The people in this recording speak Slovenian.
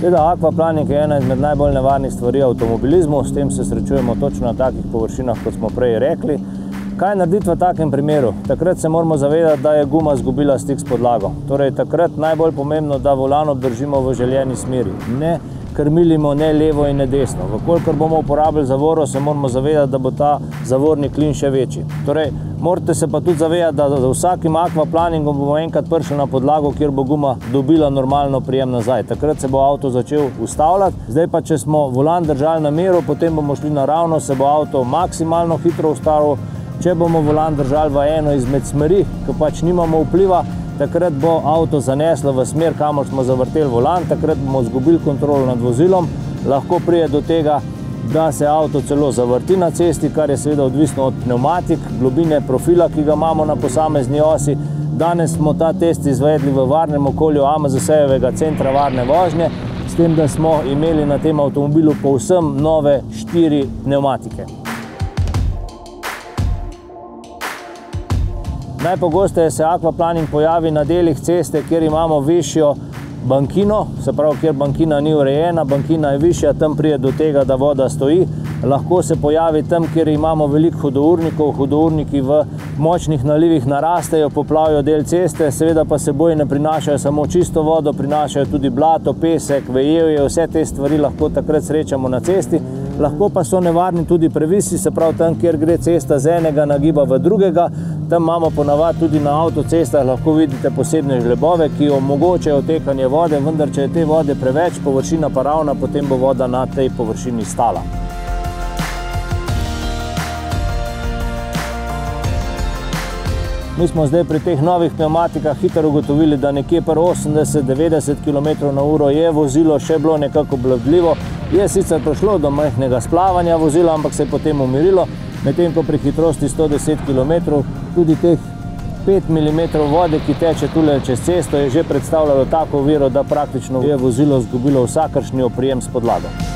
Seveda, akvaplaning je ena izmed najbolj nevarnih stvari v avtomobilizmu, s tem se srečujemo točno na takih površinah, kot smo prej rekli. Kaj narediti v takem primeru? Takrat se moramo zavedati, da je guma izgubila stik s podlago. Torej, takrat najbolj pomembno, da volan obdržimo v željeni smeri. Ne krmilimo ne levo in ne desno. Vkolikor bomo uporabili zavoro, se moramo zavedati, da bo ta zavorni klin še večji. Torej, morate se pa tudi zavedati, da za vsakim akvaplaningom bomo enkrat prišli na podlago, kjer bo guma dobila normalno prijem nazaj. Takrat se bo avto začel ustavljati. Zdaj pa, če smo volan držali na meru, potem bomo šli naravno, se bo avto maksimalno hitro ustavil. Če bomo volan držali v eno izmed smeri, ko pač nimamo vpliva, takrat bo avto zaneslo v smer, kamor smo zavrteli volan, takrat bomo izgubili kontrolo nad vozilom. Lahko pride do tega, da se avto celo zavrti na cesti, kar je seveda odvisno od pnevmatik, globine profila, ki ga imamo na posamezni osi. Danes smo ta test izvedli v varnem okolju AMZS-jevega centra varne vožnje, s tem, da smo imeli na tem avtomobilu povsem nove 4 pnevmatike. Najpogosteje se akvaplaning pojavi na delih ceste, kjer imamo višjo bankino, se pravi, kjer bankina ni urejena, bankina je višja, tam pride do tega, da voda stoji. Lahko se pojavi tam, kjer imamo veliko hudournikov, hudourniki v močnih nalivih narastejo, poplavijo del ceste, seveda pa seboj ne prinašajo samo čisto vodo, prinašajo tudi blato, pesek, vejevje, vse te stvari lahko takrat srečamo na cesti. Lahko pa so nevarni tudi previsi, se pravi tam, kjer gre cesta z enega nagiba v drugega. Tam imamo ponavadi tudi na avtocestah, lahko vidite posebne žlebove, ki omogočajo tekanje vode, vendar če je te vode preveč, površina pa ravna, potem bo voda na tej površini stala. Mi smo zdaj pri teh novih pnevmatikah hitro ugotovili, da nekje pri 80–90 km/h je vozilo še bilo nekako obvladljivo. Je sicer prišlo do majhnega splavanja vozila, ampak se je potem umirilo, medtem ko pri hitrosti 110 km tudi teh 5 mm vode, ki teče tule čez cesto, je že predstavljalo tako oviro, da praktično je vozilo izgubilo vsakršni oprijem s podlago.